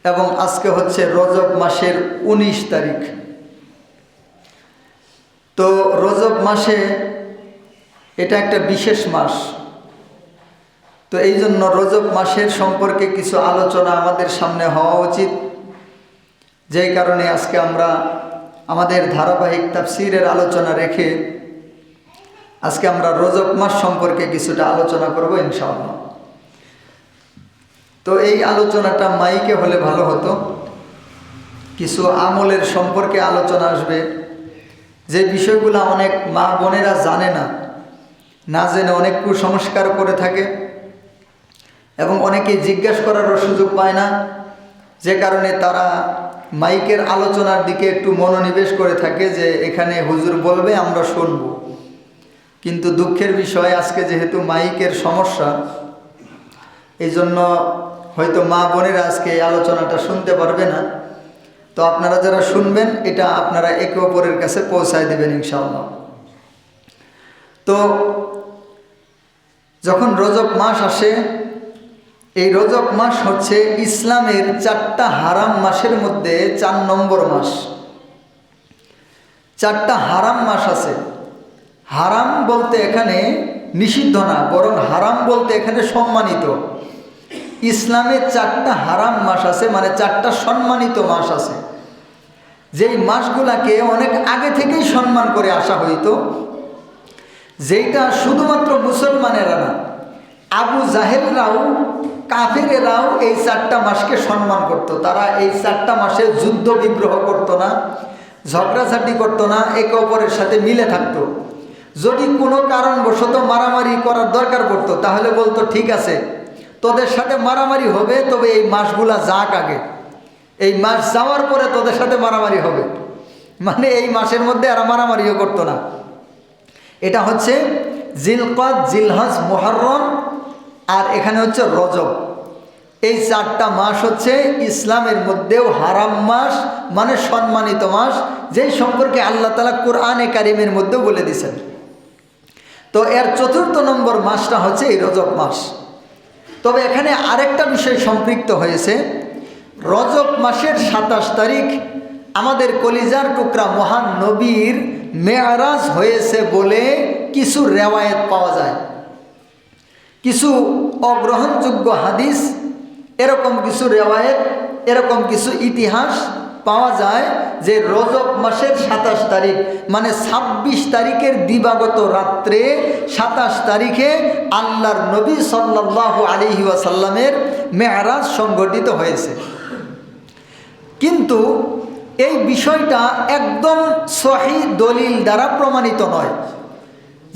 এবং আজকে হচ্ছে রজব মাসের 19 তারিখ। তো রজব মাসে এটা একটা বিশেষ মাস। তো এই জন্য রজব মাসের সম্পর্কে কিছু আলোচনা আমাদের সামনে হওয়া উচিত, যেই কারণে আজকে আমরা আমাদের ধারাবাহিক তাফসীরের আলোচনা রেখে আজকে আমরা রজব মাস সম্পর্কে কিছুটা আলোচনা করব ইনশাআল্লাহ। তো এই আলোচনাটা মাইকে হলে ভালো হতো। কিছু আমলের সম্পর্কে আলোচনা আসবে, যে বিষয়গুলো অনেক মা বোনেরা জানে না জেনে অনেক কুসংস্কার করে থাকে এবং অনেকে জিজ্ঞাসা করারও সুযোগ পায় না, যে কারণে তারা মাইকের আলোচনার দিকে একটু মনোনিবেশ করে থাকে যে এখানে হুজুর বলবে আমরা শুনব। কিন্তু দুঃখের বিষয়, আজকে যেহেতু মাইকের সমস্যা, এই জন্য হয়তো মা বোনেরা আজকে এই আলোচনাটা শুনতে পারবে না। তো আপনারা যারা শুনবেন এটা আপনারা একে অপরের কাছে পৌঁছায় দেবেন ইনশাআল্লাহ। তো যখন রজব মাস আসে, এই রজব মাস হচ্ছে ইসলামের 4টা হারাম মাসের মধ্যে 4 নম্বর মাস। 4টা হারাম মাস আছে। হারাম বলতে এখানে নিষিদ্ধ না, বরং হারাম বলতে এখানে সম্মানিত। ইসলামে 4টা হারাম মাস আছে, মানে 4টা সম্মানিত মাস আছে, যেই মাসগুলাকে অনেক আগে থেকেই সম্মান করে আসা হইতো, যেটা শুধুমাত্র মুসলমানেরা না, আবু জাহেলরাও কাফেরেরাও এই 4টা মাসকে সম্মান করত। তারা এই 4টা মাসে যুদ্ধ বিগ্রহ করত না, ঝগড়াঝাটি করত না, একে অপরের সাথে মিলে থাকতো। যদি কোনো কারণবশত মারামারি করার দরকার পড়তো তাহলে বলতো ঠিক আছে তোদের সাথে মারামারি হবে, তবে এই মাসগুলা যাক আগে, এই মাস যাওয়ার পরে তোদের সাথে মারামারি হবে। মানে এই মাসের মধ্যে আর মারামারিও করতো না। এটা হচ্ছে জিলকদ, জিলহজ, মুহররম, আর এখানে হচ্ছে রজব। এই 4টা মাস হচ্ছে ইসলামের মধ্যেও হারাম মাস, মানে সম্মানিত মাস, যেই সম্পর্কে আল্লাহ তাআলা কোরআনে কারিমের মধ্যেও বলে দিয়েছেন। তো এর 4র্থ নম্বর মাসটা হচ্ছে এই রজব মাস। তবে এখানে আরেকটা বিষয় সম্পৃক্ত হয়েছে। রজব মাসের 27 তারিখ আমাদের কলিজার টুকরা মহান নবীর মেরাজ হয়েছে বলে কিছু রেওয়ায়েত পাওয়া যায়, কিছু অগ্রহণযোগ্য হাদিস, এরকম কিছু রেওয়ায়েত, এরকম কিছু ইতিহাস পাওয়া যায় যে রজব মাসের 27 তারিখ মানে 26 তারিখের দিবাগত রাত্রে 27 তারিখে আল্লাহর নবী সাল্লাল্লাহু আলাইহি ওয়াসাল্লামের মেরাজ সংঘটিত হয়েছে। কিন্তু এই বিষয়টা একদম সহিহ দলিল দ্বারা প্রমাণিত নয়।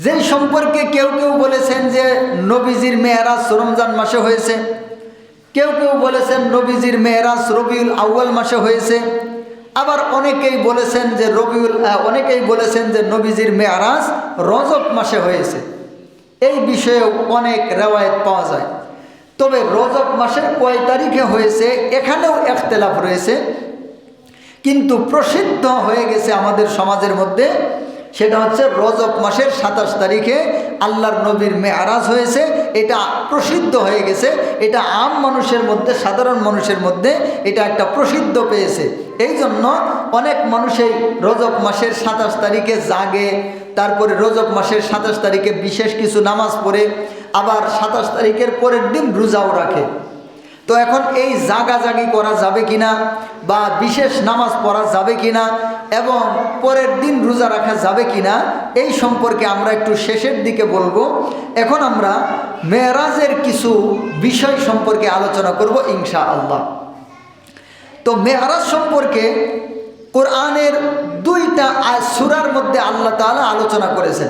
যেই সম্পর্কে কেউ কেউ বলেছেন যে নবীজির মেরাজ রমজান মাসে হয়েছে, কেউ কেউ বলেছেন নবীজির মেরাজ রবিউল আউয়াল মাসে হয়েছে, আবার অনেকেই বলেছেন যে নবীজির মেরাজ রজব মাসে হয়েছে। এই বিষয়েও অনেক রেওয়ায়েত পাওয়া যায়। তবে রজব মাসের কয় তারিখে হয়েছে এখানেও ইখতিলাফ রয়েছে, কিন্তু প্রসিদ্ধ হয়ে গেছে আমাদের সমাজের মধ্যে, সেটা হচ্ছে রজব মাসের 27 তারিখে আল্লাহর নবীর মেরাজ হয়েছে। এটা প্রসিদ্ধ হয়ে গেছে, এটা আম মানুষের মধ্যে, সাধারণ মানুষের মধ্যে এটা একটা প্রসিদ্ধ পেয়েছে। এই জন্য অনেক মানুষই রজব মাসের 27 তারিখে জাগে, তারপরে রজব মাসের 27 তারিখে বিশেষ কিছু নামাজ পড়ে, আবার 27 তারিখের পরের দিন রোজাও রাখে। তো এখন এই জাগাজাগি করা যাবে কিনা, বা বিশেষ নামাজ পড়া যাবে কিনা, এবং পরের দিন রোজা রাখা যাবে কিনা, এই সম্পর্কে আমরা একটু শেষের দিকে বলবো। এখন আমরা মেরাজের কিছু বিষয় সম্পর্কে আলোচনা করব ইনশাআল্লাহ। তো মেরাজ সম্পর্কে কোরআনের 2টা সূরার মধ্যে আল্লাহ তাআলা আলোচনা করেছেন।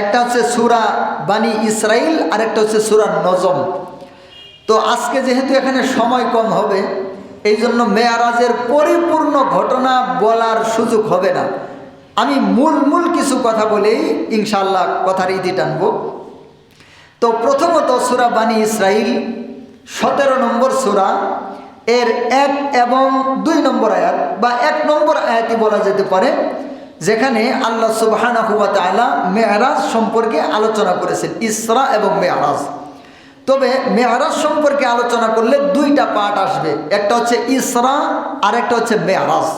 একটা হচ্ছে সূরা বানি ইসরাইল, আর একটা হচ্ছে সূরা নজম। তো আজকে যেহেতু এখানে সময় কম হবে, এই জন্য মেরাজের পরিপূর্ণ ঘটনা বলার সুযোগ হবে না। আমি মূল কিছু কথা বলেই ইনশাআল্লাহ কথার ইতি টানব। তো প্রথমত সূরা বানি ইসরাইল 17 নম্বর সূরা, এর 1 এবং 2 নম্বর আয়াত, বা 1 নম্বর আয়াতই বলা যেতে পারে, যেখানে আল্লাহ সুবহানাহু ওয়া তাআলা মেরাজ সম্পর্কে আলোচনা করেছেন, ইসরা এবং মেরাজ। তবে মেরাজ সম্পর্কে আলোচনা করলে দুইটা পার্ট আসবে, একটা হচ্ছে ইসরা আর একটা হচ্ছে মেরাজ।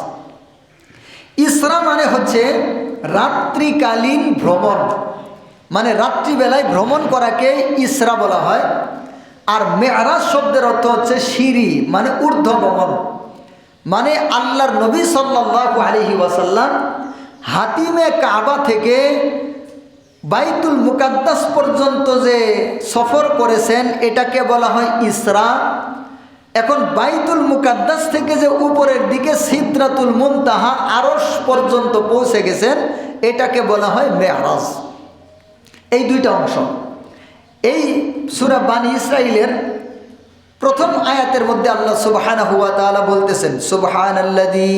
ইসরা মানে হচ্ছে রাত্রিকালীন ভ্রমণ, মানে রাত্রিবেলায় ভ্রমণ করাকে ইসরা বলা হয়। আর মেরাজ শব্দের অর্থ হচ্ছে সিঁড়ি, মানে ঊর্ধ্বগমন। মানে আল্লাহর নবী সাল্লাল্লাহু আলাইহি ওয়াসাল্লাম হাতিমে কাবা থেকে বাইতুল মুকাদ্দাস পর্যন্ত যে সফর করেছেন এটাকে বলা হয় ইসরা। এখন বাইতুল মুকাদ্দাস থেকে যে উপরের দিকে সিদরাতুল মুনতাহা আরশ পর্যন্ত পৌঁছে গেছেন এটাকে বলা হয় মেরাজ। এই দুইটা অংশ এই সূরা বানী ইসরাঈলের প্রথম আয়াতের মধ্যে আল্লাহ সুবহানাহু ওয়া তাআলা বলতেছেন, সুবহানাল্লাযী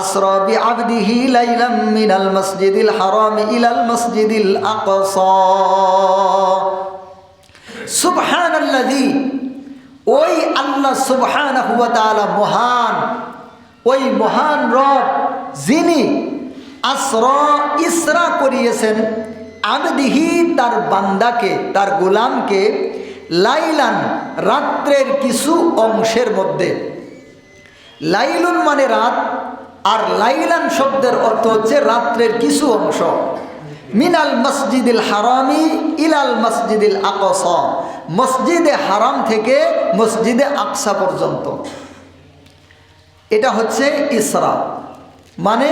আসরা বিআবদিহি লাইলাম মিনাল মাসজিদিল হারাম ইলাল মাসজিদিল আকসা। সুবহানাল্লাযী, ওই আল্লাহ সুবহানাহু ওয়া তাআলা মহান, ওই মহান রব যিনি আসরা ইসরা করিয়েছেন আবদিহি তার বান্দাকে, তার গোলামকে, লাইলান রাত্রের কিছু অংশের মধ্যে। লাইলুন মানে রাত, আর লাইলান শব্দের অর্থ হচ্ছে রাত্রের কিছু অংশ। মিনাল মসজিদিল হারামি ইলাল মসজিদিল আকসা, মসজিদে হারাম থেকে মসজিদে আকসা পর্যন্ত। এটা হচ্ছে ইসরা। মানে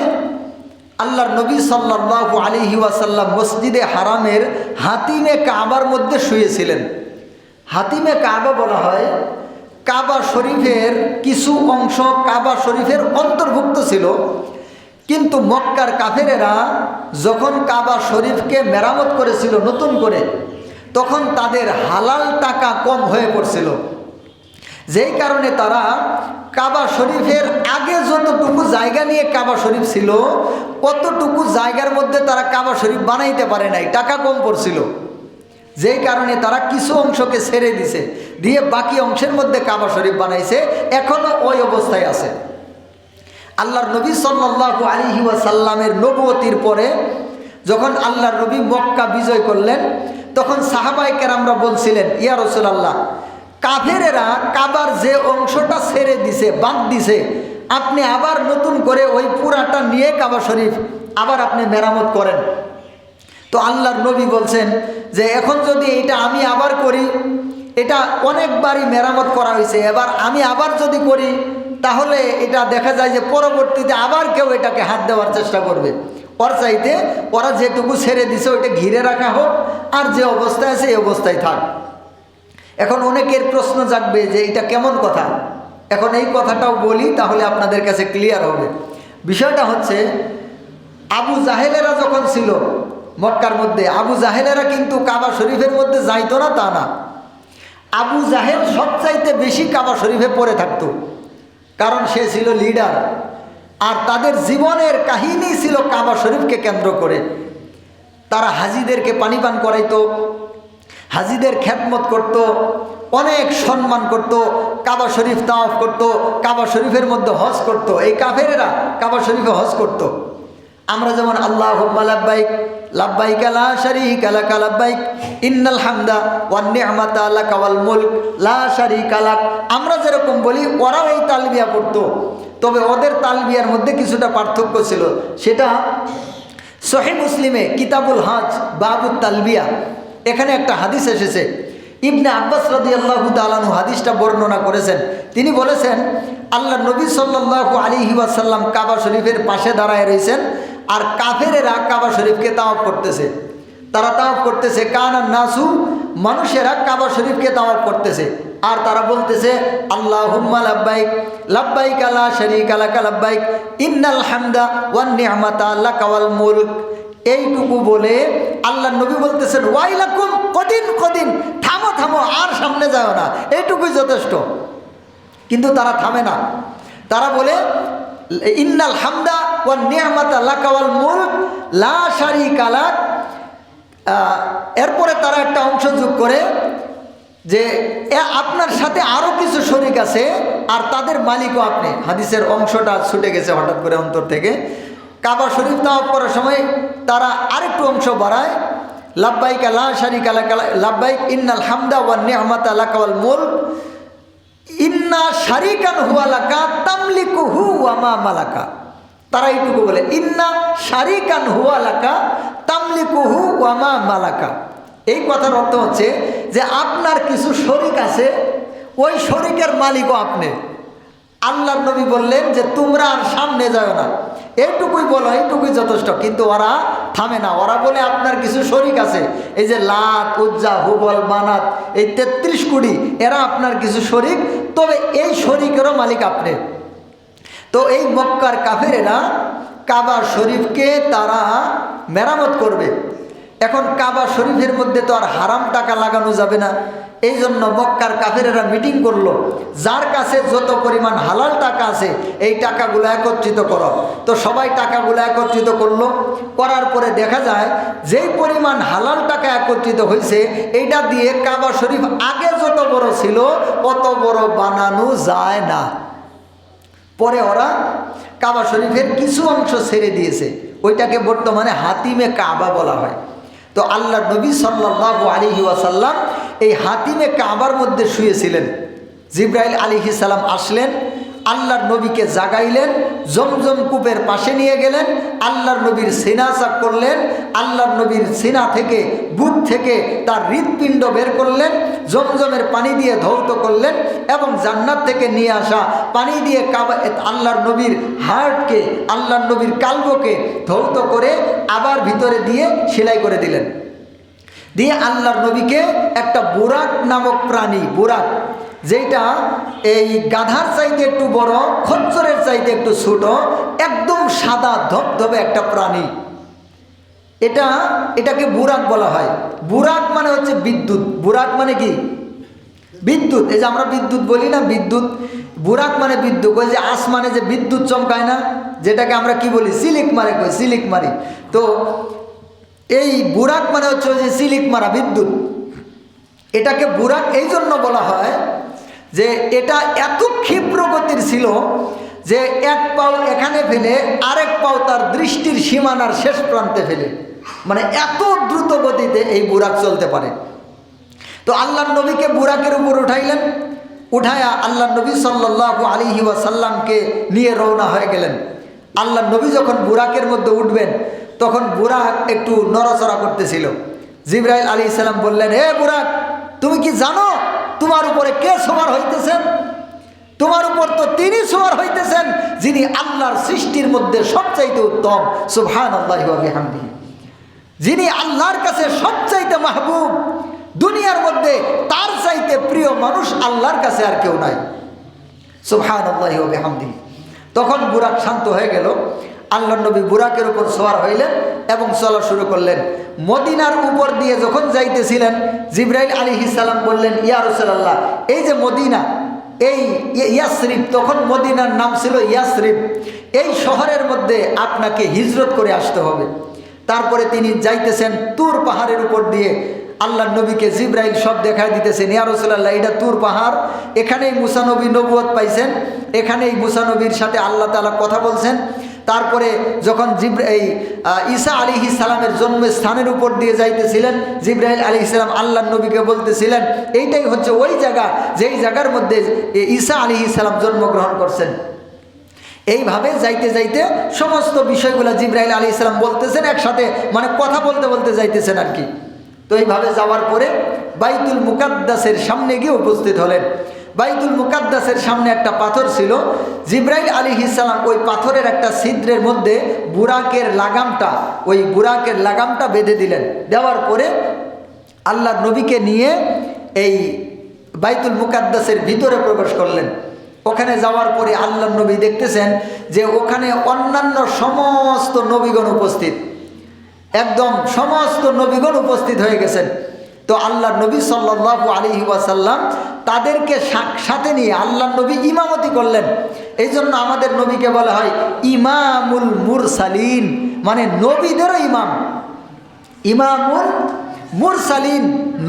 আল্লাহর নবী সাল্লাল্লাহু আলাইহি ওয়াসাল্লাম মসজিদে হারামের হাতিমে কাবার মধ্যে শুয়েছিলেন। হাতিমে কাবা বলা হয় কাবা শরীফের কিছু অংশ কাবা শরীফের অন্তর্ভুক্ত ছিল, কিন্তু মক্কার কাফেরেরা যখন কাবা শরীফকে মেরামত করেছিল নতুন করে, তখন তাদের হালাল টাকা কম হয়ে পড়ছিল, যেই কারণে তারা কাবা শরীফের আগে যতটুকু জায়গা নিয়ে কাবা শরীফ ছিল অতটুকু জায়গার মধ্যে তারা কাবা শরীফ বানাইতে পারে নাই, টাকা কম পড়ছিল। যেই কারণে তারা কিছু অংশকে ছেড়ে দিছে, দিয়ে বাকি অংশের মধ্যে কাবা শরীফ বানাইছে, এখনও ওই অবস্থায় আছে। আল্লাহর নবী সাল্লাল্লাহু আলাইহি ওয়াসাল্লামের নবুয়তির পরে যখন আল্লাহর নবী মক্কা বিজয় করলেন, তখন সাহাবায়ে কেরামরা বলছিলেন, ইয়া রাসূলুল্লাহ, কাফেরেরা কাবার যে অংশটা ছেড়ে দিছে, বাদ দিছে, আপনি আবার নতুন করে ওই পুরাটা নিয়ে কাবা শরীফ আবার আপনি মেরামত করেন। তো আল্লাহর নবী বলছেন যে এখন যদি এটা আমি আবার করি, এটা অনেকবারই মেরামত করা হয়েছে, এবার আমি আবার যদি করি তাহলে এটা দেখা যায় যে পরবর্তীতে আবার কেউ এটাকে হাত দেওয়ার চেষ্টা করবে। ওর চাইতে ওরা যেটুকু ছেড়ে দিছে ওইটা ঘিরে রাখা হোক, আর যে অবস্থায় আছে এই অবস্থায় থাক। এখন অনেকের প্রশ্ন জাগবে যে এটা কেমন কথা। এখন এই কথাটাও বলি, তাহলে আপনাদের কাছে ক্লিয়ার হবে। বিষয়টা হচ্ছে, আবু জাহেলেরা যখন ছিল মক্কার মধ্যে, আবু জাহেলেরা কিন্তু কাবা শরীফের মধ্যে যাইতো না তা না। আবু জাহেল সবচাইতে বেশি কাবা শরীফে পড়ে থাকতো, কারণ সে ছিল লিডার, আর তাদের জীবনের কাহিনী ছিল কাবা শরীফকে কেন্দ্র করে। তারা হাজিদেরকে পানি পান করাইতো, হাজিদের খেদমত করত, অনেক সম্মান করত, কাবা শরীফ তাওয়াফ করত, কাবা শরীফের মধ্যে হজ করত। এই কাফেরেরা কাবা শরীফে হজ করত। আমরা যেমন আল্লাহুম্মা লাব্বাইক লাব্বাইক লা শারীকা লাক লাব্বাইক ইন্নাল হামদা ওয়ান নি'মাতা লাকা ওয়াল মুলক লা শারীকা লাক, আমরা যেরকম বলি ওরাও এই তালবিয়া পড়তো। তবে ওদের তালবিয়ার মধ্যে কিছুটা পার্থক্য ছিল। সেটা সহিহ মুসলিমে কিতাবুল হজ বাবুত তালবিয়া, এখানে একটা হাদিস এসেছে। ইবনে আব্বাস রাদিয়াল্লাহু তাআলা আনহু হাদিসটা বর্ণনা করেছেন। তিনি বলেছেন, আল্লাহ নবী সাল্লাল্লাহু আলাইহি ওয়াসাল্লাম কাবা শরীফের পাশে দাঁড়ায় রয়েছেন, আর কাফেরেরা কাবা শরীফকে তাওয়াফ করতেছে। তারা তাওয়াফ করতেছে, কানা নাসু, মানুষেরা কাবা শরীফকে তাওয়াফ করতেছে, আর তারা বলতেছে আল্লাহুম্মা লাব্বাইক লাব্বাইক লা শারীকা লাক লাব্বাইক ইন্নাল হামদা ওয়ান নি'মাতা লাকা ওয়াল মুলক। এইটুকু বলে আল্লাহ নবী বলতেছেন, ওয়াইলাকুম কদিন কদিন, থামো থামো, আর সামনে যাও না, এইটুকুই যথেষ্ট। কিন্তু তারা থামে না, তারা বলে ইন্নাল হামদা ওয়ান নি'মাতা লাকা ওয়াল মুলক লা শারীকা লাক। এরপরে তারা একটা অংশ যোগ করে যে আপনার সাথে আরও কিছু শরীক আছে, আর তাদের মালিকও আপনি। হাদিসের অংশটা ছুটে গেছে হঠাৎ করে অন্তর থেকে। কাবা শরীফ তাওয়াফ করার সময় তারা আরেকটু অংশ বাড়ায়, লাব্বাইক লা শারিকা লাক লাব্বাইক ইন্নাল হামদা ওয়ান নি'মাতা লাকা ওয়াল মুলক ইন্না শারিকান হুয়া লাকা তামলিকুহু ওয়া মা মালাকা। তারা এইটুকু বলে ইন্না শারিকান হুয়া লাকা তামলিকুহু ওয়া মা মালাকা। এই কথার অর্থ হচ্ছে যে আপনার কিছু শরীক আছে, ওই শরীকের মালিকও আপনি। আল্লাহর নবী বললেন যে তোমরা আর সামনে যাও না, এইটুকুই বলো, এইটুকুই যথেষ্ট। কিন্তু ওরা থামে না, ওরা বলে আপনার কিছু শরীক আছে, এই যে লাত, উজ্জা, হুবল, মানাত, এই 33 কোটি এরা আপনার কিছু শরীক, তবে এই শরীকেরও মালিক আপনি। তো এই মক্কার কাফেরেরা কাবা শরীফকে তারা মেরামত করবে। এখন কাবা শরীফের মধ্যে তো আর হারাম টাকা লাগানো যাবে না, এই জন্য মক্কার কাফেরেরা মিটিং করলো, যার কাছে যত পরিমাণ হালাল টাকা আছে এই টাকাগুলো একত্রিত করো। তো সবাই টাকাগুলো একত্রিত করলো, করার পরে দেখা যায় যেই পরিমাণ হালাল টাকা একত্রিত হয়েছে এইটা দিয়ে কাবা শরীফ আগে যত বড় ছিল অত বড় বানানো যায় না। পরে ওরা কাবা শরীফের কিছু অংশ ছেড়ে দিয়েছে, ওইটাকে বর্তমানে হাতিমে কাবা বলা হয়। তো আল্লাহর নবী সাল্লাল্লাহু আলাইহি ওয়াসাল্লাম এই হাতিমে কাবার মধ্যে শুয়েছিলেন। জিবরাইল আলাইহিস সালাম আসলেন, আল্লাহর নবীকে জাগাইলেন, জমজম কূপের পাশে নিয়ে গেলেন, আল্লাহর নবীর সিনা চাপ করলেন, আল্লাহর নবীর সিনা থেকে, বুক থেকে তার হৃৎপিণ্ড বের করলেন, জমজমের পানি দিয়ে ধৌত করলেন এবং জান্নাত থেকে নিয়ে আসা পানি দিয়ে কাবা আল্লাহর নবীর হার্টকে, আল্লাহর নবীর কালবকে ধৌত করে আবার ভিতরে দিয়ে সেলাই করে দিলেন। দিয়ে আল্লাহর নবীকে একটা বুরাক নামক প্রাণী, বুরাক যেটা এই গাধার চাইতে একটু বড়, খচ্চরের চাইতে একটু ছোট, একদম সাদা ধবধবে একটা প্রাণী, এটাকে বুরাক বলা হয়। বুরাক মানে হচ্ছে বিদ্যুৎ। বুরাক মানে কি? বিদ্যুৎ। এই যে আমরা বিদ্যুৎ বলি না, বিদ্যুৎ, বুরাক মানে বিদ্যুৎ। ওই যে আসমানে যে বিদ্যুৎ চমকায় না, যেটাকে আমরা কি বলি, সিলিক মারে, কই সিলিক মারি। তো এই বুরাক মানে হচ্ছে ওই যে সিলিক মারা বিদ্যুৎ। এটাকে বুরাক এই জন্য বলা হয় যে এটা এত ক্ষিপ্র গতির ছিল যে এক পাও এখানে ফেলে আরেক পাও তার দৃষ্টির সীমানার শেষ প্রান্তে ফেলে, মানে এত দ্রুত গতিতে এই বুরাক চলতে পারে। তো আল্লাহর নবীকে বুরাকের উপর উঠাইলেন, উঠায়া আল্লাহর নবী সাল্লাল্লাহু আলাইহি ওয়াসাল্লামকে নিয়ে রওনা হয়ে গেলেন। আল্লাহর নবী যখন বুরাকের মধ্যে উঠবেন তখন বুরাক একটু নড়াচড়া করতেছিল। জিবরাইল আলাইহিস সালাম বললেন, হে বুরাক, তুমি কি জানো তোমার উপরে কে সওয়ার হইতেছেন? তোমার উপর তো তিনি সওয়ার হইতেছেন যিনি আল্লাহর সৃষ্টির মধ্যে সবচাইতে উত্তম, সুবহানাল্লাহি ওয়া বিহামদিহি, যিনি আল্লাহর কাছে সবচাইতে মাহবুব। দুনিয়ার মধ্যে তার চাইতে প্রিয় মানুষ আল্লাহর কাছে আর কেউ নাই, সুবহানাল্লাহি ওয়া বিহামদিহি। তখন বুরাক শান্ত হয়ে গেল। আল্লাহর নবী বুরাকের উপর সওয়ার হইলেন এবং চলা শুরু করলেন। মদিনার উপর দিয়ে যখন যাইতেছিলেন জিবরাইল আলাইহিস সালাম বললেন, ইয়া রাসূলুল্লাহ, এই যে মদিনা, এই ইয়াসরিব, তখন মদিনার নাম ছিল ইয়াসরিব, এই শহরের মধ্যে আপনাকে হিজরত করে আসতে হবে। তারপরে তিনি যাইতেছেন তুর পাহাড়ের উপর দিয়ে। আল্লাহর নবীকে জিবরাইল সব দেখায় দিতেছেন, ইয়া রাসূলুল্লাহ, এটা তুর পাহাড়, এখানেই মুসা নবী নবুয়ত পাইছেন, এখানেই মুসা নবীর সাথে আল্লাহ তাআলা কথা বলছেন। তারপরে যখন ঈসা আলাইহিস সালামের জন্মস্থানের উপর দিয়ে যাইতেছিলেন, জিবরাইল আলাইহিস সালাম আল্লাহর নবীকে বলতেছিলেন এইটাই হচ্ছে ওই জায়গা যেই জায়গার মধ্যে ঈসা আলাইহিস সালাম জন্মগ্রহণ করছেন। এইভাবে যাইতে যাইতে সমস্ত বিষয়গুলো জিবরাইল আলাইহিস সালাম বলতেছেন একসাথে, মানে কথা বলতে বলতে যাইতেছেন আর কি। তো এইভাবে যাওয়ার পরে বাইতুল মুকাদ্দাসের সামনে গিয়ে উপস্থিত হলেন। বাইতুল মুকাদ্দাসের সামনে একটা পাথর ছিল। জিবরাইল আলাইহিস সালাম ওই পাথরের একটা ছিদ্রের মধ্যে বুরাকের লাগামটা বেঁধে দিলেন। দেওয়ার পরে আল্লাহর নবীকে নিয়ে এই বাইতুল মুকাদ্দাসের ভিতরে প্রবেশ করলেন। ওখানে যাওয়ার পরে আল্লাহর নবী দেখতেছেন যে ওখানে অন্যান্য সমস্ত নবীগণ উপস্থিত, একদম সমস্ত নবীগণ উপস্থিত হয়ে গেছেন। তো আল্লাহর নবী সাল্লাল্লাহু আলাইহি ওয়াসাল্লাম তাদেরকে সাথে নিয়ে আল্লাহর নবী ইমামতি করলেন। এই জন্য আমাদের নবীকে বলা হয় ইমামুল মুরসালিন, মানে নবীদেরও ইমাম, ইমামুল মুরসালিন,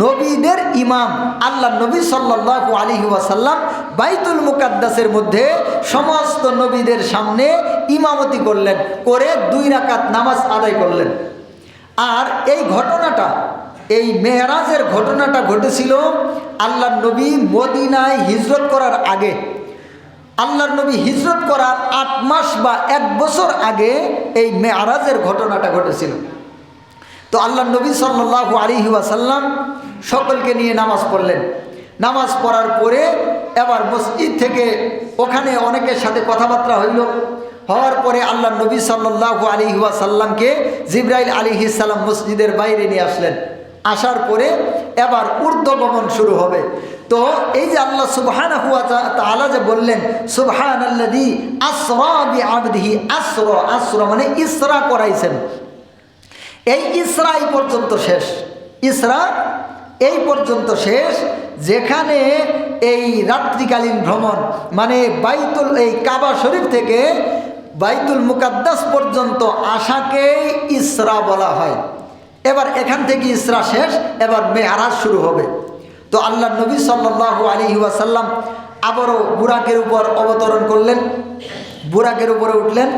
নবীদের ইমাম। আল্লাহর নবী সাল্লাল্লাহু আলাইহি ওয়াসাল্লাম বাইতুল মুকাদ্দাসের মধ্যে সমস্ত নবীদের সামনে ইমামতি করলেন, করে 2 রাকাত নামাজ আদায় করলেন। আর এই ঘটনাটা এই মেরাজের ঘটনাটা ঘটেছিল আল্লাহর নবী মদিনায় হিজরত করার আগে। আল্লাহর নবী হিজরত করার 8 মাস বা 1 বছর আগে এই মেরাজের ঘটনাটা ঘটেছিল। তো আল্লাহর নবী সাল্লাল্লাহু আলাইহি ওয়াসাল্লাম সকলকে নিয়ে নামাজ পড়লেন। নামাজ পড়ার পরে এবার মসজিদ থেকে ওখানে অনেকের সাথে কথাবার্তা হইল। হওয়ার পরে আল্লাহর নবী সাল্লাল্লাহু আলাইহি ওয়াসাল্লামকে জিবরাইল আলাইহিস সালাম মসজিদের বাইরে নিয়ে আসলেন। আসার পরে এবার ঊর্ধ্বগমন শুরু হবে। তো এই যে আল্লাহ সুবহানাহু ওয়া তাআলা যে বললেন সুবহানাল্লাযী আসরা বিআবদিহি, আসরা মানে ইসরা করাইছেন। এই ইসরা এই পর্যন্ত শেষ। ইসরা এই পর্যন্ত শেষ, যেখানে এই রাত্রিকালীন ভ্রমণ মানে এই কাবা শরীফ থেকে বাইতুল মুকাদ্দাস পর্যন্ত আসাকে ইসরা বলা হয়। এবার এখান থেকে ইসরা শেষ, এবার মেরাজ শুরু হবে। তো আল্লাহ নবী সাল্লাল্লাহু আলাইহি ওয়াসাল্লাম আবারও বুরাকের উপর অবতরণ করলেন, বুরাকের উপরে উঠলেন।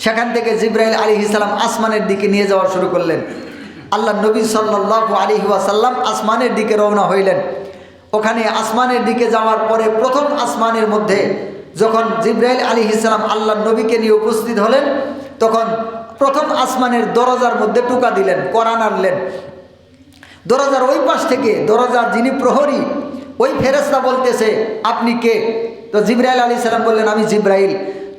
সেখান থেকে জিবরাইল আলাইহিস সালাম আসমানের দিকে নিয়ে যাওয়া শুরু করলেন। আল্লাহ নবী সাল্লাল্লাহু আলাইহি ওয়াসাল্লাম আসমানের দিকে রওনা হইলেন। ওখানে আসমানের দিকে যাওয়ার পরে প্রথম আসমানের মধ্যে যখন জিবরাইল আলাইহিস সালাম আল্লাহ নবীকে নিয়ে উপস্থিত হলেন, তখন প্রথম আসমানের দরজার মধ্যে টুকা দিলেন, কোরআন আনলেন। দরজার ওই পাশ থেকে দরজার যিনি প্রহরী ওই ফেরেশতা বলতেছে, আপনি কে? তো জিবরাইল আলাইহিস সালাম বললেন, আমি জিবরাইল।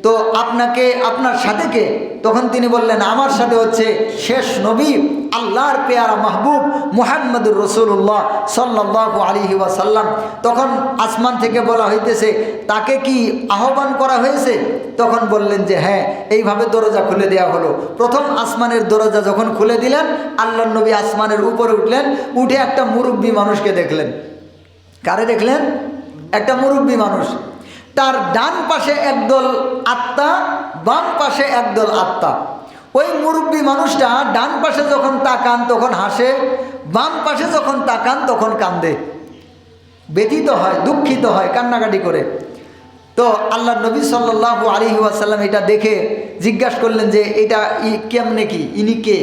তো আপনাকে, আপনার সাথে কে? তখন তিনি বললেন, আমার সাথে হচ্ছে শেষ নবী আল্লাহর পেয়ারা মাহবুব মুহাম্মদুর রাসূলুল্লাহ সাল্লাল্লাহু আলাইহি ওয়াসাল্লাম। তখন আসমান থেকে বলা হইতেছে, তাকে কি আহ্বান করা হয়েছে? তখন বললেন যে হ্যাঁ। এইভাবে দরজা খুলে দেওয়া হলো। প্রথম আসমানের দরজা যখন খুলে দিলেন, আল্লাহর নবী আসমানের উপরে উঠলেন। উঠে একটা মুরব্বী মানুষকে দেখলেন। কারে দেখলেন? একটা মুরব্বী মানুষ। তার ডান পাশে একদল আত্মা, বাম পাশে একদল আত্মা। ওই মুরব্বী মানুষটা ডান পাশে যখন তাকান তখন হাসে, বাম পাশে যখন তাকান তখন কান্দে, ব্যথিত হয়, দুঃখিত হয়, কান্নাকাটি করে। তো আল্লাহ নবী সাল্লাল্লাহু আলাইহি ওয়াসাল্লাম এটা দেখে জিজ্ঞাসা করলেন যে এটা কেমনে, কি ইনি কে?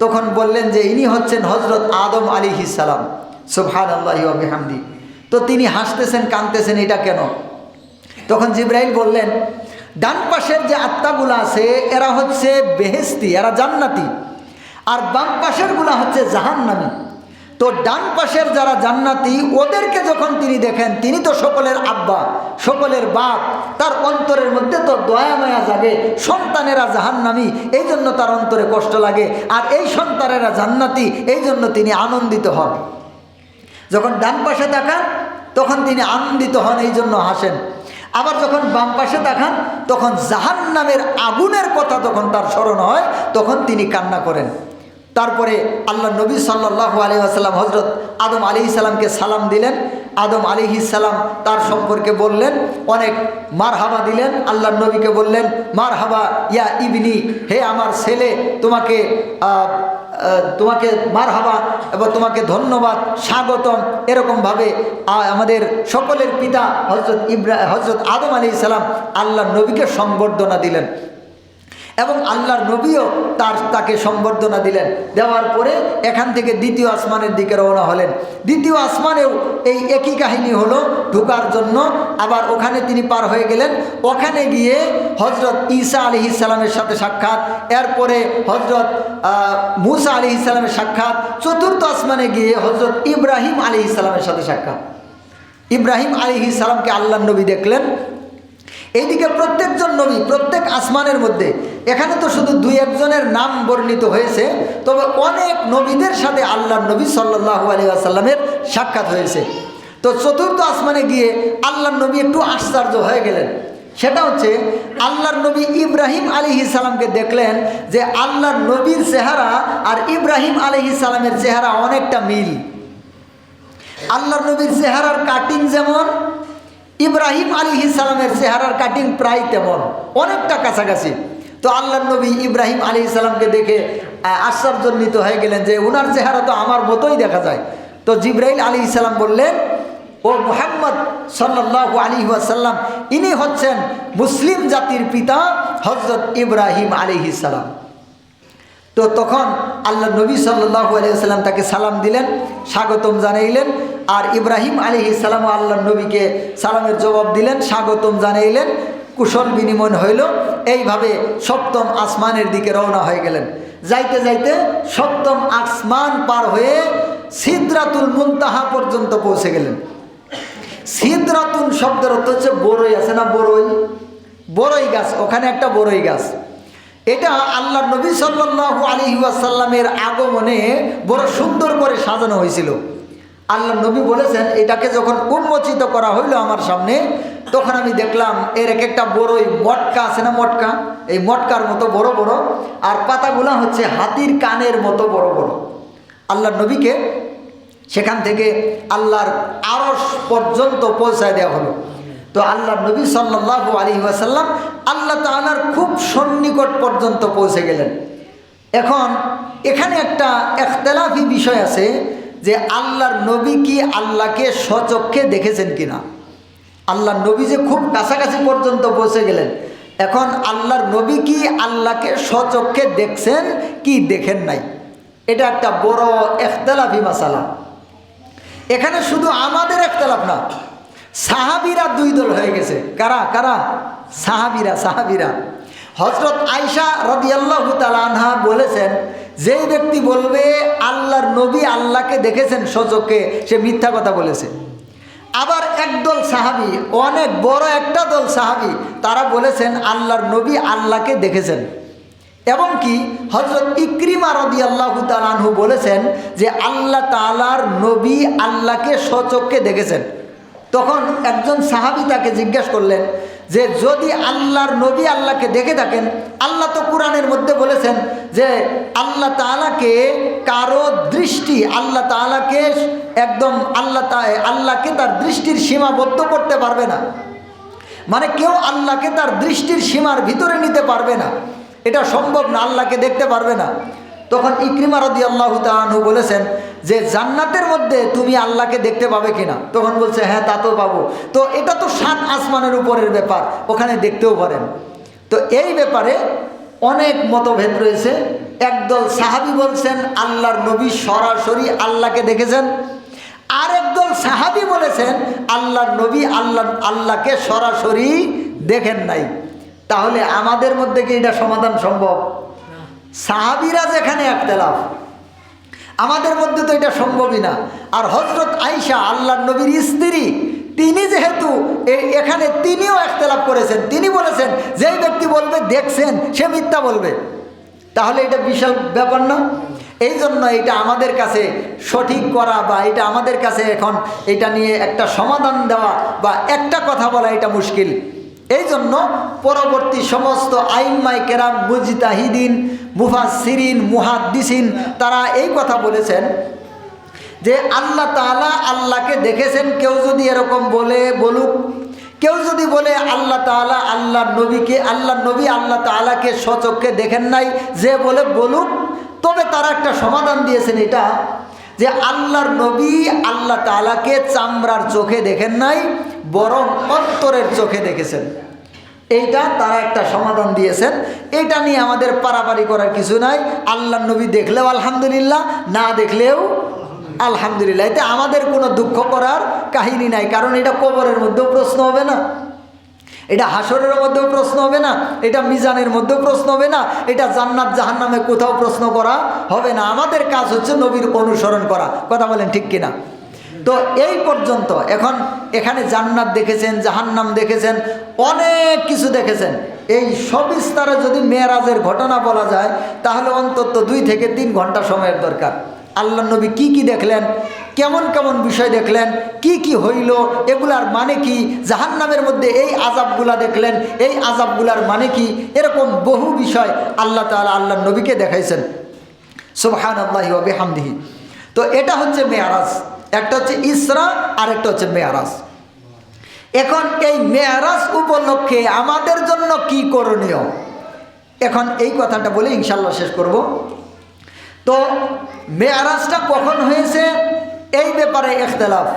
তখন বললেন যে ইনি হচ্ছেন হযরত আদম আলাইহিস সালাম। সুবহানাল্লাহি ওয়া বিহামদি। তো তিনি হাসতেছেন, কাঁদতেছেন, এটা কেন? তখন জিবরাইল বললেন, ডান পাশের যে আত্মাগুলো আছে এরা হচ্ছে বেহেশতি, এরা জান্নাতি, আর বাম পাশের গুলা হচ্ছে জাহান্নামী। তো ডান পাশের যারা জান্নাতি ওদেরকে যখন তিনি দেখেন, তিনি তো সকলের আব্বা, সকলের বাপ, তার অন্তরের মধ্যে তো দয়া মায়া জাগে। সন্তানেরা জাহান্নামী, এই জন্য তার অন্তরে কষ্ট লাগে, আর এই সন্তানেরা জান্নাতি, এই জন্য তিনি আনন্দিত হন। যখন ডান পাশে তাকান তখন তিনি আনন্দিত হন, এই জন্য হাসেন। আবার যখন বাম পাশে তাকান তখন জাহান্নামের আগুনের কথা তখন তার স্মরণ হয়, তখন তিনি কান্না করেন। তারপরে আল্লাহ নবী সাল্লাল্লাহু আলাইহি ওয়াসাল্লাম হযরত আদম আলাইহিস সালামকে সালাম দিলেন। আদম আলাইহিস সালাম তার সম্পর্কে বললেন, অনেক মারহাবা দিলেন। আল্লাহ নবীকে বললেন, মারহাবা ইয়া ইবনি, হে আমার ছেলে, তোমাকে মারহাবা এবং তোমাকে ধন্যবাদ, স্বাগতম, এরকমভাবে আমাদের সকলের পিতা হযরত আদম আলাইহিস সালাম আল্লাহ নবীকে সম্বর্ধনা দিলেন, এবং আল্লাহর নবীও তাকে সম্বর্ধনা দিলেন। দেওয়ার পরে এখান থেকে দ্বিতীয় আসমানের দিকে রওনা হলেন। দ্বিতীয় আসমানেও এই একই কাহিনী হলো, ঢোকার জন্য আবার ওখানে তিনি পার হয়ে গেলেন। ওখানে গিয়ে হযরত ঈসা আলাইহিস সালামের সাথে সাক্ষাৎ, এরপরে হযরত মূসা আলাইহিস সালামের সাক্ষাৎ। চতুর্থ আসমানে গিয়ে হযরত ইব্রাহিম আলাইহিস সালামের সাথে সাক্ষাৎ। ইব্রাহিম আলাইহিস সালামকে আল্লাহর নবী দেখলেন। এইদিকে প্রত্যেকজন নবী প্রত্যেক আসমানের মধ্যে, এখানে তো শুধু 2-1 জনের নাম বর্ণিত হয়েছে, তবে অনেক নবীদের সাথে আল্লাহর নবী সাল্লাল্লাহু আলাইহি ওয়াসাল্লামের সাক্ষাৎ হয়েছে। তো চতুর্থ আসমানে গিয়ে আল্লাহর নবী একটু আশ্চর্য হয়ে গেলেন। সেটা হচ্ছে আল্লাহর নবী ইব্রাহিম আলাইহিস সালামকে দেখলেন যে আল্লাহর নবীর চেহারা আর ইব্রাহিম আলাইহিস সালামের চেহারা অনেকটা মিল। আল্লাহর নবীর চেহারার কাটিং যেমন, ইব্রাহিম আলাইহিস সালামের চেহারার কাটিং প্রায় তেমন, অনেকটা কাছাকাছি। তো আল্লাহর নবী ইব্রাহিম আলাইহিস সালামকে দেখে আশ্চর্যান্বিত হয়ে গেলেন যে ওনার চেহারা তো আমার মতোই দেখা যায়। তো জিবরাইল আলাইহিস সালাম বললেন, ও মুহাম্মদ সাল্লাল্লাহু আলাইহি ওয়াসাল্লাম, ইনি হচ্ছেন মুসলিম জাতির পিতা হযরত ইব্রাহিম আলাইহিস সালাম। তো তো তখন আল্লাহ নবী সাল্লাল্লাহু আলাইহি ওয়াসাল্লাম তাকে সালাম দিলেন, স্বাগতম জানাইলেন। আর ইব্রাহিম আলাইহিস সালাম আল্লাহ নবীকে সালামের জবাব দিলেন, স্বাগতম জানাইলেন, কুশল বিনিময় হইল। এইভাবে সপ্তম আসমানের দিকে রওনা হয়ে গেলেন। যাইতে যাইতে সপ্তম আসমান পার হয়ে সিদরাতুল মুনতাহা পর্যন্ত পৌঁছে গেলেন। সিদরাতুল শব্দের অর্থ হচ্ছে বড়ই, আছে না বড়ই, বড়ই গাছ, ওখানে একটা বড়ই গাছ। এটা আল্লাহ নবী সাল্লাল্লাহু আলাইহি ওয়াসাল্লামের আগমনে বড় সুন্দর করে সাজানো হয়েছিল। আল্লাহ নবী বলেছেন, এটাকে যখন উন্মোচিত করা হইল আমার সামনে, তখন আমি দেখলাম এর এক একটা বড়ই মটকা, আছে না মটকা, এই মটকার মতো বড় বড়, আর পাতাগুলা হচ্ছে হাতির কানের মতো বড় বড়। আল্লাহ নবীকে সেখান থেকে আল্লাহর আরশ পর্যন্ত পৌঁছায় দেওয়া হলো। তো আল্লাহ নবী সাল্লাল্লাহু আলাইহি ওয়াসাল্লাম আল্লাহ তাআলার খুব সন্নিকট পর্যন্ত পৌঁছে গেলেন। এখন এখানে একটা ইখতিলাফি বিষয় আছে যে আল্লাহর নবী কি আল্লাহকে স্বচক্ষে দেখেছেন কিনা। আল্লাহর নবী যে খুব কাছাকাছি পর্যন্ত পৌঁছে গেলেন, এখন আল্লাহর নবী কি আল্লাহকে স্বচক্ষে দেখছেন কি দেখেন নাই, এটা একটা বড় ইখতিলাফি মাসালা। এখানে শুধু আমাদের ইখতিলাফ না, সাহাবীরা দুই দল হয়ে গেছে। কারা কারা? সাহাবীরা। হযরত আয়েশা রাদিয়াল্লাহু তাআলা আনহা বলেছেন, যেই ব্যক্তি বলবে আল্লাহর নবী আল্লাহকে দেখেছেন স্বচক্ষে, সে মিথ্যা কথা বলেছে। আবার একদল সাহাবী, অনেক বড় একটা দল সাহাবী, তারা বলেছেন আল্লাহর নবী আল্লাহকে দেখেছেন। এবং কি হযরত ইকরিমা রাদিয়াল্লাহু তাআলা আনহু বলেছেন যে আল্লাহ তাআলার নবী আল্লাহকে স্বচক্ষে দেখেছেন। তখন একজন সাহাবী তাকে জিজ্ঞাসা করলেন যে যদি আল্লাহর নবী আল্লাহকে দেখে থাকেন, আল্লাহ তো কোরআনের মধ্যে বলেছেন যে আল্লাহ তাআলাকে কারো দৃষ্টি, আল্লাহ তাআলাকে একদম আল্লাহকে তার দৃষ্টির সীমাবদ্ধ করতে পারবে না, মানে কেউ আল্লাহকে তার দৃষ্টির সীমার ভিতরে নিতে পারবে না, এটা সম্ভব না, আল্লাহকে দেখতে পারবে না। তখন ইকরিমা রাদিয়াল্লাহু তাআলা আনহু বলেছেন যে জান্নাতের মধ্যে তুমি আল্লাহকে দেখতে পাবে কিনা? তখন বলছে হ্যাঁ, তা তো পাবো। তো এটা তো 7 আসমানের উপরের ব্যাপার, ওখানে দেখতেও পারেন। তো এই ব্যাপারে অনেক মতভেদ রয়েছে। একদল সাহাবী বলছেন আল্লাহর নবী সরাসরি আল্লাহকে দেখেছেন, আর একদল সাহাবী বলেছেন আল্লাহর নবী আল্লাহকে সরাসরি দেখেন নাই। তাহলে আমাদের মধ্যে কি এটা সমাধান সম্ভব? সাহাবীরা যেখানে ইখতিলাফ, আমাদের মধ্যে তো এটা সম্ভবই না। আর হযরত আয়েশা আল্লাহর নবীর স্ত্রী, তিনি যেহেতু এখানে তিনিও ইখতিলাফ করেছেন, তিনি বলেছেন যেই ব্যক্তি বলবে দেখছেন সে মিথ্যা বলবে। তাহলে এটা বিশাল ব্যাপার না? এই জন্য এটা আমাদের কাছে সঠিক করা বা এটা আমাদের কাছে এখন এটা নিয়ে একটা সমাধান দেওয়া বা একটা কথা বলা এটা মুশকিল। এই জন্য পরবর্তী সমস্ত আইম্মায়ে কেরাম, মুজতাহিদিন, মুফাসসিরিন, মুহাদ্দিসিন, তারা এই কথা বলেছেন যে আল্লাহ তাআলা আল্লাহকে দেখেছেন। কেউ যদি এরকম বলুক, কেউ যদি বলে আল্লাহ তাআলা আল্লাহর নবী আল্লাহ তাআলাকে স্বচক্ষে দেখেন নাই, যে বলুক, তবে তারা একটা সমাধান দিয়েছেন এটা যে আল্লাহর নবী আল্লাহ তাআলাকে চামড়ার চোখে দেখেন নাই, বরং অন্তরের চোখে দেখেছেন। এইটা তারা একটা সমাধান দিয়েছেন। এটা নিয়ে আমাদের পারাপারি করার কিছু নাই। আল্লাহর নবী দেখলেও আলহামদুলিল্লাহ, না দেখলেও আলহামদুলিল্লাহ, এতে আমাদের কোনো দুঃখ করার কাহিনী নাই। কারণ এটা কবরের মধ্যেও প্রশ্ন হবে না, এটা হাসরের মধ্যেও প্রশ্ন হবে না, এটা মিজানের মধ্যেও প্রশ্ন হবে না, এটা জান্নাত জাহান্নামে কোথাও প্রশ্ন করা হবে না। আমাদের কাজ হচ্ছে নবীর অনুসরণ করা। কথা বলেন ঠিক কিনা? তো এই পর্যন্ত এখন এখানে জান্নাত দেখেছেন, জাহান্নাম দেখেছেন, অনেক কিছু দেখেছেন। এই সবিস্তারে যদি মেরাজের ঘটনা বলা যায় তাহলে অন্তত 2 থেকে 3 ঘন্টা সময়ের দরকার। আল্লাহ নবী কি কি দেখলেন, কেমন কেমন বিষয় দেখলেন, কি কি হইল, এগুলার মানে কি, জাহান্নামের মধ্যে এই আযাবগুলা দেখলেন, এই আযাবগুলার মানে কি, এরকম বহু বিষয় আল্লাহ তাআলা আল্লাহর নবীকে দেখাইছেন। সুবহানাল্লাহি ওয়া বিহামদিহি। তো এটা হচ্ছে মেরাজ। একটা হচ্ছে ইসরা আর একটা হচ্ছে মেরাজ। এখন এই মেরাজ উপলক্ষে আমাদের জন্য কি করণীয়, এখন এই কথাটা বলে ইনশাআল্লাহ শেষ করব। তো মেরাজটা কখন হয়েছে এই ব্যাপারে ইখতিলাফ।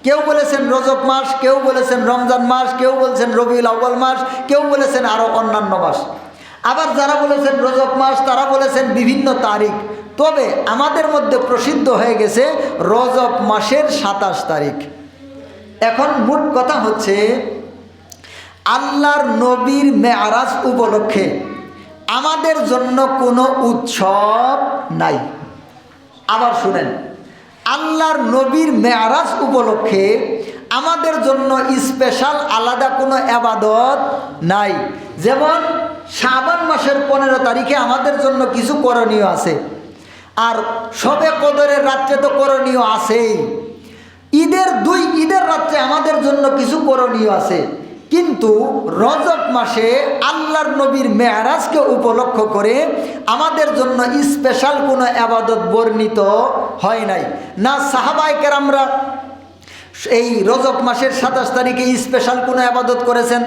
কেউ বলেছেন রজব মাস, কেউ বলেছেন রমজান মাস, কেউ বলেছেন রবিউল আউয়াল মাস, কেউ বলেছেন আরও অন্যান্য মাস। আবার যারা বলেছেন রজব মাস তারা বলেছেন বিভিন্ন তারিখ। তবে আমাদের মধ্যে প্রসিদ্ধ হয়ে গেছে রজব মাসের 27 তারিখ। এখন মোট কথা হচ্ছে আল্লাহর নবীর মেরাজ উপলক্ষে আমাদের জন্য কোনো উৎসব নাই। আবার শুনেন, আল্লাহর নবীর মেরাজ উপলক্ষে আমাদের জন্য স্পেশাল আলাদা কোনো ইবাদত নাই। যেমন শাবান মাসের 15 তারিখে আমাদের জন্য কিছু করণীয় আছে, আর শবে কদরের রাত্রে তো করণীয় আছেই। ঈদের রাত্রে আমাদের জন্য কিছু করণীয় আছে, কিন্তু রজব মাসে আল্লাহর নবীর মেরাজকে উপলক্ষ করে আমাদের জন্য স্পেশাল কোনো ইবাদত বর্ণিত হয় নাই। না সাহাবায়ে কেরামরা এই রজব মাসের 27 তারিখে স্পেশাল কোনো ইবাদত করেছেন,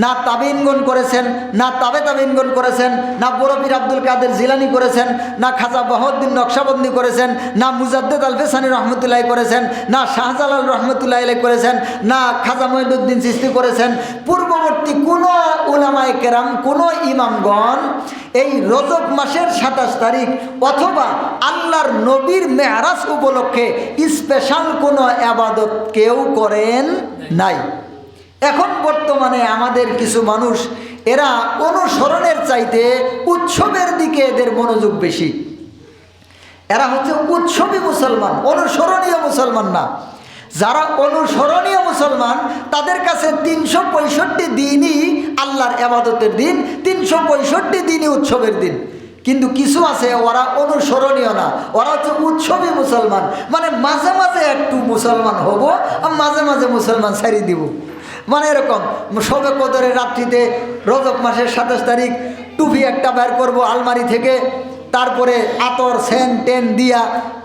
না তাবিনগণ করেছেন, না তাবিনগণ করেছেন, না বড় পীর আব্দুল কাদের জিলানী করেছেন, না খাজা বাহাউদ্দিন নকশবন্দি করেছেন, না মুজাদ্দেদ আল ফেসানি রহমতুল্লাহ করেছেন, না শাহজালাল রহমতুল্লাহ আলাইহি করেছেন, না খাজা মঈনুদ্দিন চিশতি করেছেন। পূর্ববর্তী কোনো উলামায়ে কেরাম, কোনো ইমামগণ এই রজব মাসের 27 তারিখ অথবা আল্লাহর নবীর মেরাজ উপলক্ষে স্পেশাল কোনো ইবাদত কেউ করেন নাই। এখন বর্তমানে আমাদের কিছু মানুষ এরা অনুসরণের চাইতে উৎসবের দিকে এদের মনোযোগ বেশি। এরা হচ্ছে উৎসবী মুসলমান, অনুসরণীয় মুসলমান না। যারা অনুসরণীয় মুসলমান তাদের কাছে 365 দিনই আল্লাহর ইবাদতের দিন, 365 দিনই উৎসবের দিন। কিন্তু কিছু আছে ওরা অনুসরণীয় না, ওরা হচ্ছে উৎসবী মুসলমান। মানে মাঝে মাঝে একটু মুসলমান হব আর মাঝে মাঝে মুসলমান ছাড়িয়ে দিব। মানে এরকম শবে কদরের রাত্রিতে রজব মাসের 27 তারিখ টুপি একটা বের করব আলমারি থেকে, তারপরে আতর সেন টেন দিয়া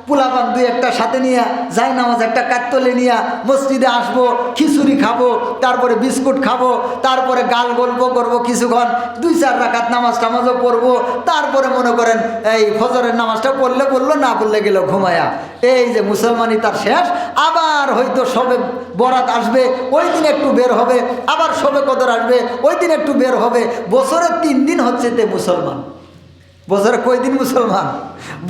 পোলাপান 2-1 সাথে নিয়ে যাই নামাজ একটা কাতলে নিয়ে মসজিদে আসবো, খিচুড়ি খাবো, তারপরে বিস্কুট খাবো, তারপরে গাল গল্প করবো কিছুক্ষণ, 2-4 রাকাত নামাজও পড়বো, তারপরে মনে করেন এই ফজরের নামাজটা পড়লে পড়লো, না পড়লে গেল ঘুমায়া। এই যে মুসলমানই তার শেষ। আবার হয়তো শবে বরাত আসবে, ওই দিন একটু বের হবে, আবার শবে কদর আসবে, ওই দিন একটু বের হবে। বছরে 3 দিন হচ্ছে তে মুসলমান। বছরে কয় দিন মুসলমান?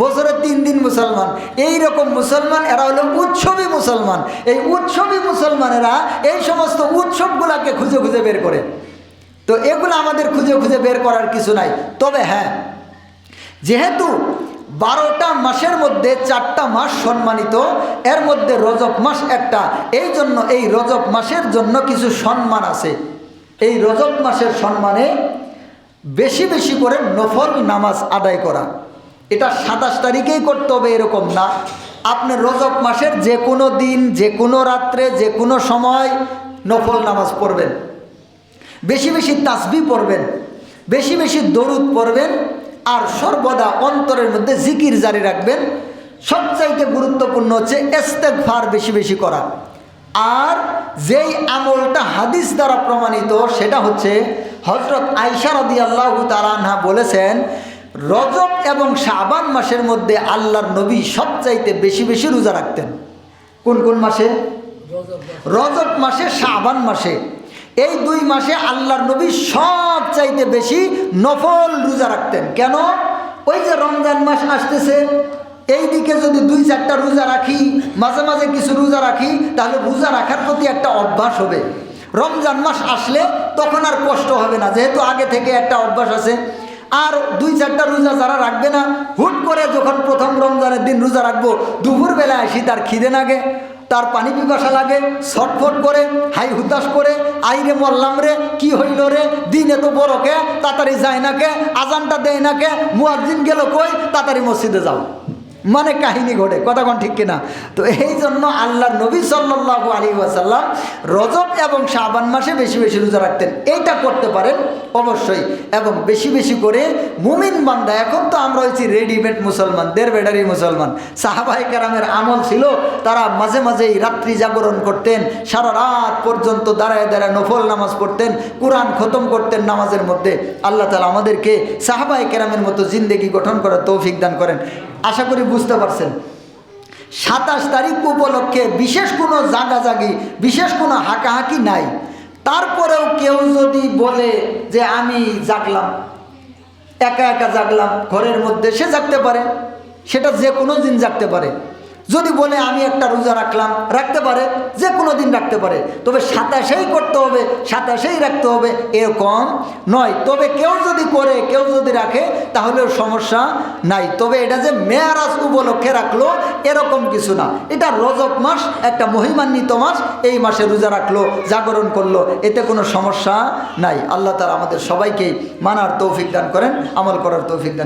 বছরে 3 দিন মুসলমান। এই রকম মুসলমান এরা হলো উৎসবী মুসলমান। এই উৎসবী মুসলমানেরা এই সমস্ত উৎসবগুলোকে খুঁজে খুঁজে বের করে। তো এগুলো আমাদের খুঁজে খুঁজে বের করার কিছু নাই। তবে হ্যাঁ, যেহেতু 12টা মাসের মধ্যে 4টা মাস সম্মানিত, এর মধ্যে রজব মাস একটা, এই জন্য এই রজব মাসের জন্য কিছু সম্মান আছে। এই রজব মাসের সম্মানে বেশি বেশি করে নফল নামাজ আদায় করা। এটা 27 তারিখেই করতে হবে এরকম না। আপনি রজব মাসের যে কোনো দিন, যে কোনো রাত্রে, যে কোনো সময় নফল নামাজ পড়বেন, বেশি বেশি তাসবিহ পড়বেন, বেশি বেশি দরুদ পড়বেন, আর সর্বদা অন্তরের মধ্যে জিকির জারি রাখবেন। সবচাইতে গুরুত্বপূর্ণ হচ্ছে ইস্তেগফার বেশি বেশি করা। আর যেই আমলটা হাদিস দ্বারা প্রমাণিত সেটা হচ্ছে হযরত আয়েশা রাদিয়াল্লাহু তাআলা আনহা বলেছেন, রজব এবং শাবান মাসের মধ্যে আল্লাহর নবী সবচাইতে বেশি বেশি রোজা রাখতেন। কোন কোন মাসে? রজব মাসে, শাবান মাসে। এই 2 মাসে আল্লাহর নবী সবচাইতে বেশি নফল রোজা রাখতেন। কেন? ওই যে রমজান মাস আসতেছে, এই দিকে যদি 2-4টা রোজা রাখি, মাঝে মাঝে কিছু রোজা রাখি, তাহলে রোজা রাখার প্রতি একটা অভ্যাস হবে। রমজান মাস আসলে তখন আর কষ্ট হবে না, যেহেতু আগে থেকে একটা অভ্যাস আছে। আর 2-4টা রোজা যারা রাখবে না, হুট করে যখন প্রথম রমজানের দিন রোজা রাখবো, দুপুরবেলা আসি তার খিদে লাগে, তার পানি পিপাসা লাগে, ছটফট করে, হাই হুতাশ করে, আইরে মল্লাম রে, কি হইল রে, দিন এত বড় কে, তাড়াতাড়ি যায় না কে, আজানটা দেয় না কে, মুয়াজ্জিন গেল কই, তাড়াতাড়ি মসজিদে যাও। মানে কাহিনী ঘটে, কথা কোন ঠিক কিনা? তো এই জন্য আল্লাহর নবী সাল্লাল্লাহু আলাইহি ওয়াসাল্লাম রজব এবং শাবান মাসে বেশি বেশি রোজা রাখতেন। এইটা করতে পারেন অবশ্যই, এবং বেশি বেশি করে মুমিন বান্দা। এখন তো আমরা হয়েছি রেডিমেড মুসলমান, দেড় বেডারি মুসলমান। সাহাবায়ে কেরামের আমল ছিল, তারা মাঝে মাঝেই রাত্রি জাগরণ করতেন, সারা রাত পর্যন্ত দাঁড়ায় দাঁড়ায় নফল নামাজ পড়তেন, কোরআন খতম করতেন নামাজের মধ্যে। আল্লাহ তাআলা আমাদেরকে সাহাবায়ে কেরামের মতো জিন্দেগি গঠন করার তৌফিক দান করেন। আশা করি বুঝতে পারছেন। 27 তারিখ উপলক্ষে বিশেষ কোনো জাগাজাগি, বিশেষ কোনো হাঁকাহাঁকি নাই। তারপরেও কেউ যদি বলে যে আমি জাগলাম, একা একা জাগলাম ঘরের মধ্যে, সে জাগতে পারে, সেটা যে কোনো দিন জাগতে পারে। যদি বলে আমি একটা রোজা রাখলাম, রাখতে পারে, যে কোনো দিন রাখতে পারে। তবে 27ই করতে হবে, 27ই রাখতে হবে এরকম নয়। তবে কেউ যদি করে, কেউ যদি রাখে, তাহলেও সমস্যা নাই। তবে এটা যে মেয়ারাজ উপলক্ষে রাখলো এরকম কিছু না। এটা রজব মাস, একটা মহিমান্বিত মাস, এই মাসে রোজা রাখলো, জাগরণ করলো, এতে কোনো সমস্যা নাই। আল্লাহ তাআলা আমাদের সবাইকে মানার তৌফিক দান করেন, আমল করার তৌফিক দান।